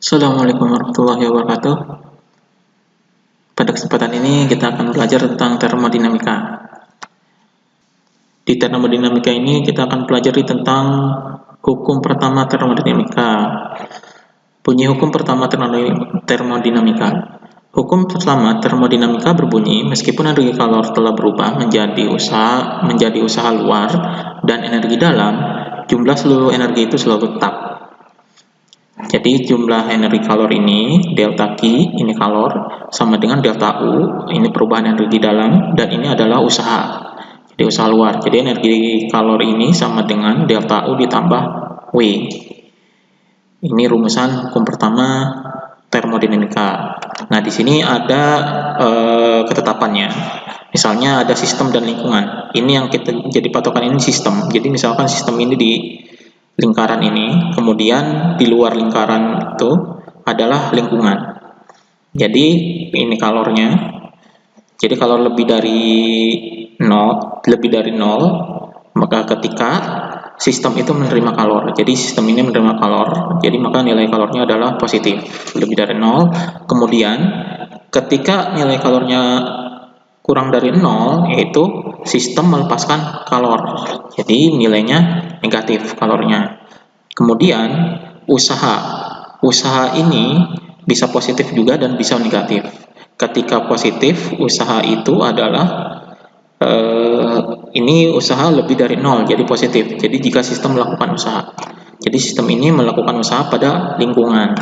Assalamualaikum warahmatullahi wabarakatuh. Pada kesempatan ini kita akan belajar tentang termodinamika. Di termodinamika ini kita akan pelajari tentang hukum pertama termodinamika. Bunyi hukum pertama termodinamika. Hukum pertama termodinamika berbunyi, meskipun energi kalor telah berubah menjadi usaha luar dan energi dalam, jumlah seluruh energi itu selalu tetap. Jadi jumlah energi kalor ini, delta Q, ini kalor, sama dengan delta U, ini perubahan energi dalam, dan ini adalah usaha. Jadi usaha luar. Jadi energi kalor ini sama dengan delta U ditambah W. Ini rumusan hukum pertama termodinamika. Nah, di sini ada ketetapannya. Misalnya ada sistem dan lingkungan. Ini yang kita jadi patokan, ini sistem. Jadi misalkan sistem ini di lingkaran ini, kemudian di luar lingkaran itu adalah lingkungan. Jadi ini kalornya. Jadi kalau lebih dari 0, maka ketika sistem itu menerima kalor. Jadi sistem ini menerima kalor. Jadi maka nilai kalornya adalah positif, lebih dari 0. Kemudian ketika nilai kalornya kurang dari 0, yaitu sistem melepaskan kalor. Jadi nilainya negatif kalornya. Kemudian usaha ini bisa positif juga dan bisa negatif. Ketika positif, usaha itu adalah ini usaha lebih dari 0, jadi positif. Jadi jika sistem melakukan usaha, jadi sistem ini melakukan usaha pada lingkungan.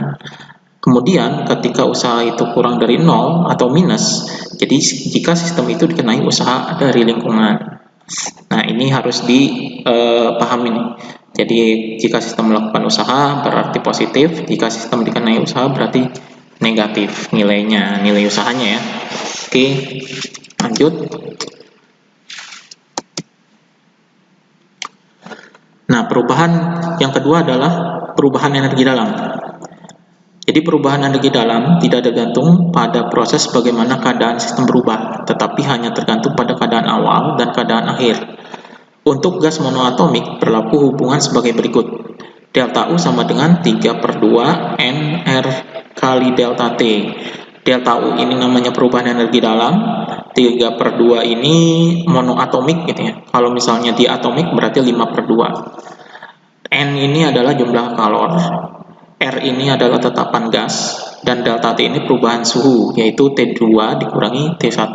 Kemudian ketika usaha itu kurang dari 0 atau minus, jadi jika sistem itu dikenai usaha dari lingkungan. Nah, ini harus dipahami nih. Jadi jika sistem melakukan usaha berarti positif, jika sistem dikenai usaha berarti negatif nilainya, nilai usahanya ya. Oke, lanjut. Nah, perubahan yang kedua adalah perubahan energi dalam. Jadi perubahan energi dalam tidak tergantung pada proses bagaimana keadaan sistem berubah, tetapi hanya tergantung pada keadaan awal dan keadaan akhir. Untuk gas monoatomik berlaku hubungan sebagai berikut. Delta U sama dengan 3/2 NR kali delta T. Delta U ini namanya perubahan energi dalam, 3/2 ini monoatomik gitu ya. Kalau misalnya diatomik berarti 5/2. N ini adalah jumlah kalor, R ini adalah tetapan gas, dan delta T ini perubahan suhu, yaitu T2 dikurangi T1.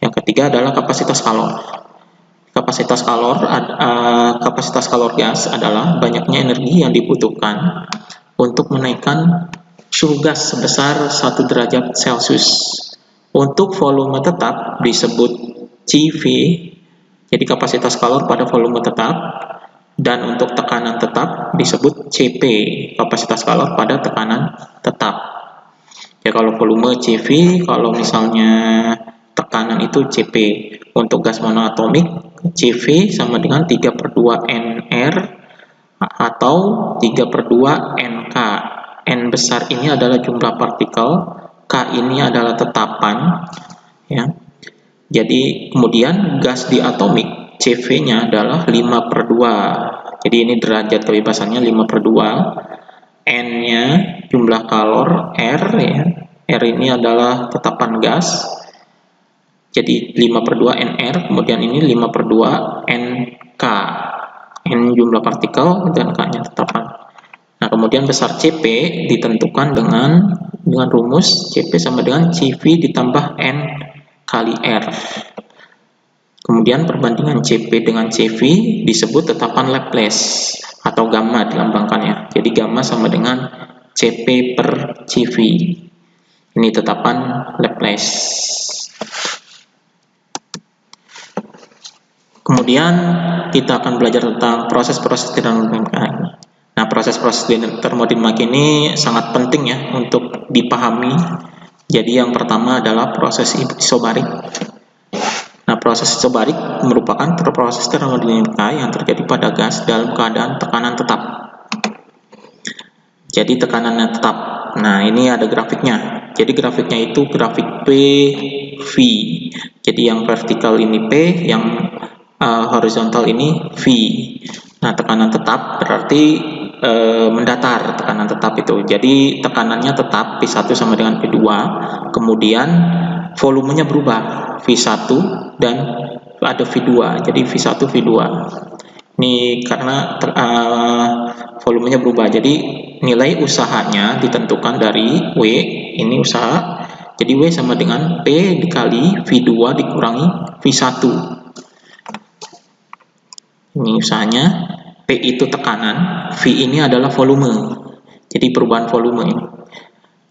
Yang ketiga adalah kapasitas kalor. Kapasitas kalor gas adalah banyaknya energi yang dibutuhkan untuk menaikkan suhu gas sebesar 1 derajat Celcius. Untuk volume tetap disebut CV, jadi kapasitas kalor pada volume tetap, dan untuk tekanan tetap disebut CP, kapasitas kalor pada tekanan tetap. Ya, kalau volume CV, kalau misalnya tekanan itu CP. Untuk gas monoatomik, CV sama dengan 3/2 NR atau 3/2 NK. N besar ini adalah jumlah partikel, K ini adalah tetapan, ya. Jadi kemudian gas diatomik CV-nya adalah 5/2. Jadi ini derajat kebebasannya 5/2. N-nya jumlah kalor, R ya. R ini adalah tetapan gas. Jadi 5/2 NR, kemudian ini 5/2 NK. N jumlah partikel dan K-nya tetapan. Nah, kemudian besar CP ditentukan dengan rumus CP sama dengan CV ditambah N kali R. Kemudian perbandingan CP dengan CV disebut tetapan Laplace atau gamma dilambangkannya. Jadi gamma sama dengan CP per CV. Ini tetapan Laplace. Kemudian kita akan belajar tentang proses-proses termodinamika ini. Nah, proses-proses termodinamika ini sangat penting ya untuk dipahami. Jadi yang pertama adalah proses isobarik. Nah, proses isobarik merupakan proses termodinamika yang terjadi pada gas dalam keadaan tekanan tetap. Jadi tekanannya tetap. Nah, ini ada grafiknya. Jadi grafiknya itu grafik PV. Jadi yang vertikal ini P, yang horizontal ini V. Nah, tekanan tetap berarti mendatar, tekanan tetap itu. Jadi tekanannya tetap P1 sama dengan P2, kemudian volumenya berubah V1 dan ada V2. Jadi V1 V2. Ini karena volumenya berubah. Jadi nilai usahanya ditentukan dari W, ini usaha. Jadi W sama dengan P dikali V2 dikurangi V1. Ini usahanya. P itu tekanan, V ini adalah volume. Jadi perubahan volume ini.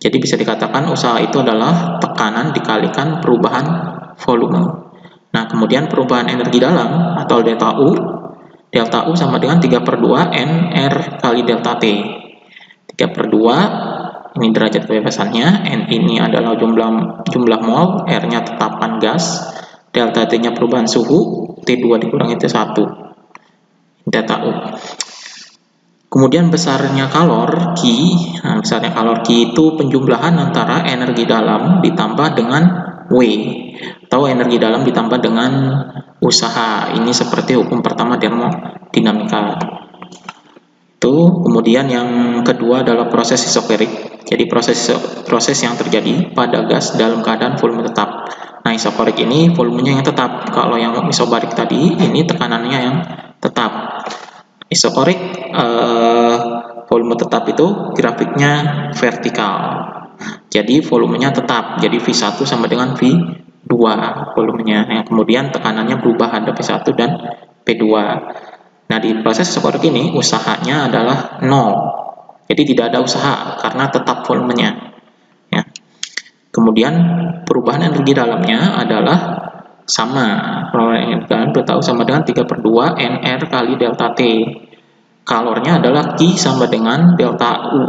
Jadi bisa dikatakan usaha itu adalah tekanan dikalikan perubahan volume. Nah, kemudian perubahan energi dalam atau delta U. Delta U sama dengan 3/2 NR kali delta T. 3/2 ini derajat kebebasannya, N ini adalah jumlah mol, R-nya tetapan gas, delta T-nya perubahan suhu, T2 dikurangi T1. Delta U. Kemudian besarnya kalor Q. Nah, besarnya kalor Q itu penjumlahan antara energi dalam ditambah dengan W, atau energi dalam ditambah dengan usaha. Ini seperti hukum pertama termodinamika. Itu. Kemudian yang kedua adalah proses isokorik. Jadi proses yang terjadi pada gas dalam keadaan volume tetap. Nah, isokorik ini volumenya yang tetap. Kalau yang isobarik tadi, ini tekanannya yang tetap. Isokorik volume tetap itu grafiknya vertikal. Jadi volumenya tetap. Jadi V1 sama dengan V2 volumenya. Yang kemudian tekanannya berubah, ada P1 dan P2. Nah, di proses isokorik ini usahanya adalah 0. Jadi tidak ada usaha karena tetap volumenya. Ya. Kemudian perubahan energi dalamnya adalah sama. Perubahan energi dalam kita tahu sama dengan 3/2 NR kali delta T. Kalornya adalah Q sama dengan delta U.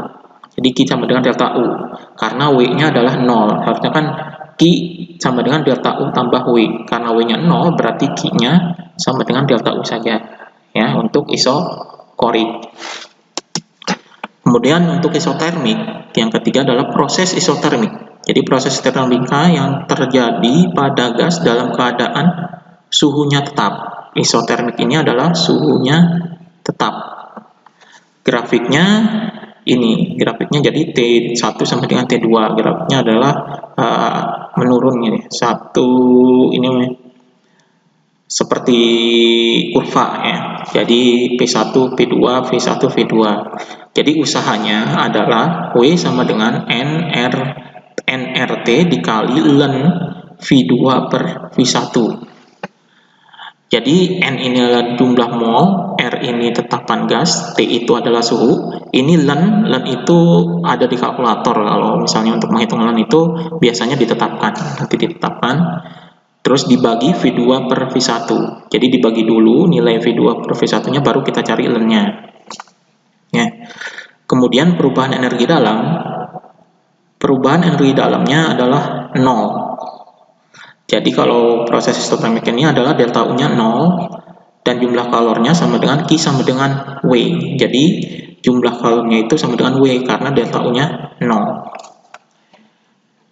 Jadi Q sama dengan delta U. Karena W-nya adalah 0. Harusnya kan Q sama dengan delta U tambah W. Karena W-nya 0 berarti Q-nya sama dengan delta U saja. Ya, untuk isokorik. Kemudian untuk isotermik, yang ketiga adalah proses isotermik. Jadi proses termodinamika yang terjadi pada gas dalam keadaan suhunya tetap. Isotermik ini adalah suhunya tetap. Grafiknya ini, grafiknya jadi T1 sama dengan T2. Grafiknya adalah menurun ini. Ini seperti kurva ya. Jadi P1, P2, V1, V2. Jadi usahanya adalah W sama dengan NRT dikali ln V2 per V1. Jadi N ini adalah jumlah mol, R ini tetapan gas, T itu adalah suhu. Ini ln itu ada di kalkulator. Kalau misalnya untuk menghitung ln itu biasanya ditetapkan, nanti ditetapkan. Terus dibagi V2 per V1. Jadi dibagi dulu nilai V2 per V1-nya, baru kita cari ln-nya. Ya. Kemudian perubahan energi dalam. Perubahan energi dalamnya adalah 0. Jadi kalau proses isotermik ini adalah delta U-nya 0 dan jumlah kalornya sama dengan Q sama dengan W. Jadi jumlah kalornya itu sama dengan W karena delta U-nya 0.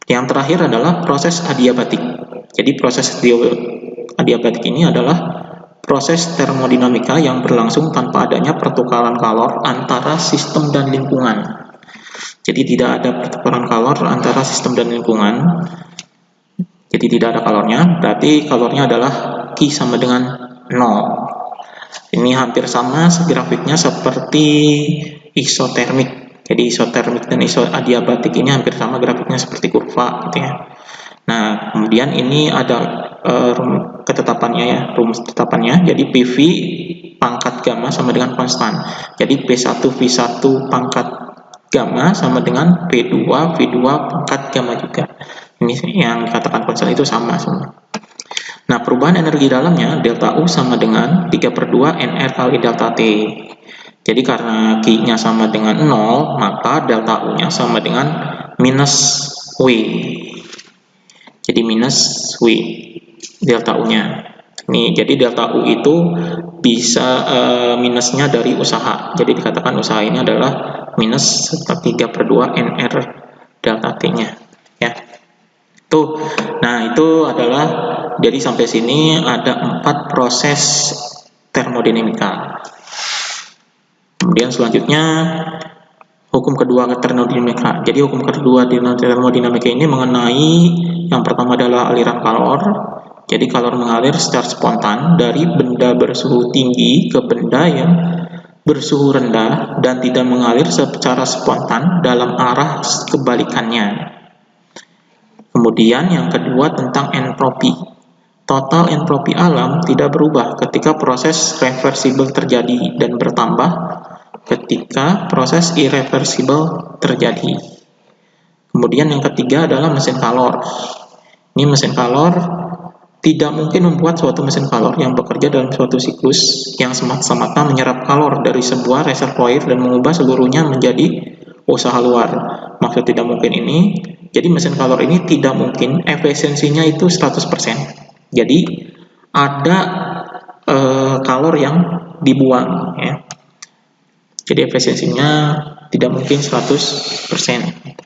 Yang terakhir adalah proses adiabatik. Jadi proses adiabatik ini adalah proses termodinamika yang berlangsung tanpa adanya pertukaran kalor antara sistem dan lingkungan. Jadi tidak ada pertukaran kalor antara sistem dan lingkungan. Jadi tidak ada kalornya, berarti kalornya adalah Q sama dengan 0. Ini hampir sama grafiknya seperti isotermik. Jadi isotermik dan adiabatik ini hampir sama grafiknya seperti kurva gitu ya. Nah, kemudian ini ada ketetapannya ya, rumus ketetapannya. Jadi PV pangkat gamma sama dengan konstan. Jadi P1 V1 pangkat gamma sama dengan P2 V2 pangkat gamma juga. Ini yang dikatakan konstan itu sama semua. Nah, perubahan energi dalamnya delta U sama dengan 3/2 NR kali delta T. Jadi karena Q-nya sama dengan 0, maka delta U-nya sama dengan minus W. Jadi minus W delta U-nya. Nih, jadi delta U itu bisa minusnya dari usaha. Jadi dikatakan usaha ini adalah minus 3/2 NR delta T-nya. Ya. Tuh. Nah, itu adalah, jadi sampai sini ada 4 proses termodinamika. Kemudian selanjutnya hukum kedua termodinamika. Jadi hukum kedua termodinamika ini mengenai yang pertama adalah aliran kalor. Jadi kalor mengalir secara spontan dari benda bersuhu tinggi ke benda yang bersuhu rendah dan tidak mengalir secara spontan dalam arah kebalikannya. Kemudian yang kedua tentang entropi. Total entropi alam tidak berubah ketika proses reversibel terjadi dan bertambah ketika proses irreversibel terjadi. Kemudian yang ketiga adalah mesin kalor. Ini mesin kalor tidak mungkin membuat suatu mesin kalor yang bekerja dalam suatu siklus yang semata-mata menyerap kalor dari sebuah reservoir dan mengubah seluruhnya menjadi usaha luar. Maksud tidak mungkin ini, jadi mesin kalor ini tidak mungkin efisiensinya itu 100%. Jadi ada kalor yang dibuang ya. Jadi efisiensinya tidak mungkin 100%.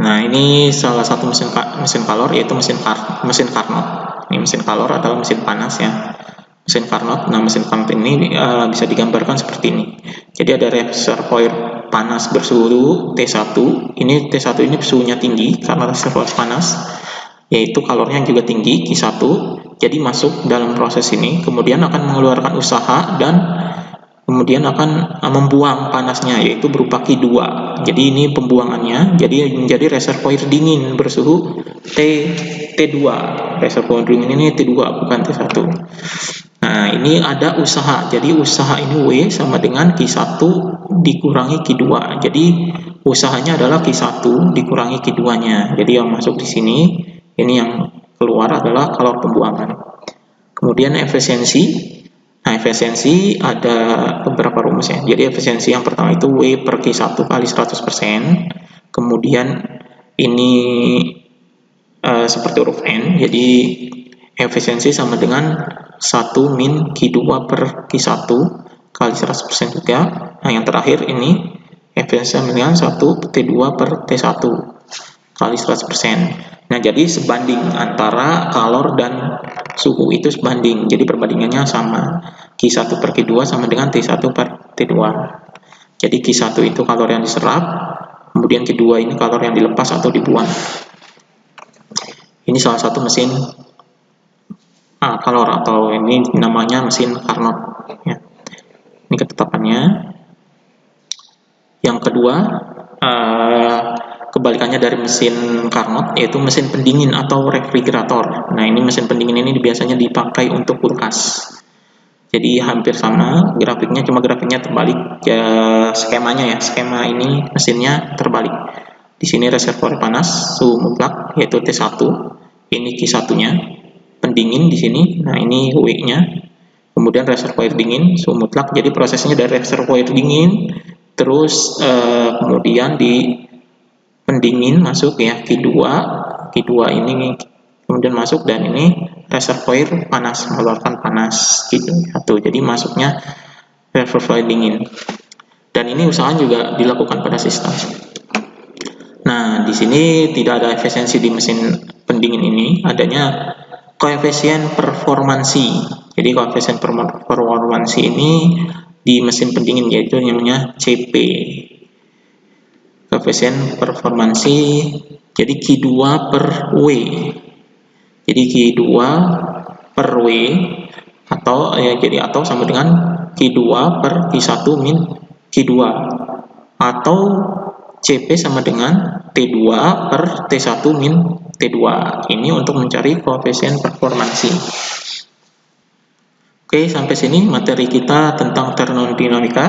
Nah, ini salah satu mesin kalor yaitu mesin Carnot. Ini mesin kalor adalah mesin panas ya. Mesin Carnot. Nah, mesin Carnot ini bisa digambarkan seperti ini. Jadi ada reservoir panas bersuhu T1. Ini T1 ini suhunya tinggi karena reservoir panas, yaitu kalornya juga tinggi Q1. Jadi masuk dalam proses ini, kemudian akan mengeluarkan usaha dan kemudian akan membuang panasnya, yaitu berupa Q2. Jadi ini pembuangannya, jadi menjadi reservoir dingin bersuhu T2. Reservoir dingin ini T2 bukan T1. Nah, ini ada usaha. Jadi usaha ini W sama dengan Q1 dikurangi Q2. Jadi usahanya adalah Q1 dikurangi Q2-nya. Jadi yang masuk di sini, ini yang keluar adalah kalor pembuangan. Kemudian efisiensi. Nah, efisiensi ada beberapa rumus ya. Jadi efisiensi yang pertama itu W per Q1 kali 100%. Kemudian ini seperti huruf N. Jadi efisiensi sama dengan 1 min Q2 per Q1 kali 100% juga. Nah, yang terakhir ini efisiensi sama dengan 1 T2 per T1 kali 100%. Nah, jadi sebanding antara kalor dan suhu itu sebanding. Jadi perbandingannya sama. Q1 per Q2 sama dengan T1 per T2. Jadi Q1 itu kalor yang diserap, kemudian Q2 ini kalor yang dilepas atau dibuang. Ini salah satu mesin kalor atau ini namanya mesin Carnot. Ya. Ini ketetapannya. Yang kedua, kebalikannya dari mesin Carnot yaitu mesin pendingin atau refrigerator. Nah, ini mesin pendingin ini biasanya dipakai untuk kulkas. Jadi hampir sama grafiknya, cuma grafiknya terbalik ya, skemanya ya. Skema ini mesinnya terbalik. Di sini reservoir panas suhu mutlak yaitu T1. Ini Q1-nya. Pendingin di sini. Nah, ini W-nya. Kemudian reservoir dingin suhu mutlak. Jadi prosesnya dari reservoir dingin terus kemudian di pendingin masuk ya Q2 ini kemudian masuk dan ini reservoir panas mengeluarkan panas gitu atau jadi masuknya reservoir dingin dan ini usaha juga dilakukan pada sistem. Nah, di sini tidak ada efisiensi di mesin pendingin ini, adanya koefisien performansi. Jadi koefisien performansi ini di mesin pendingin yaitu namanya CP. Koefisien performansi jadi Q2 per W. Jadi Q2 per W atau ya jadi atau sama dengan Q2 per Q1 min Q2 atau CP sama dengan T2 per T1 min T2. Ini untuk mencari koefisien performansi. Oke, sampai sini materi kita tentang termodinamika.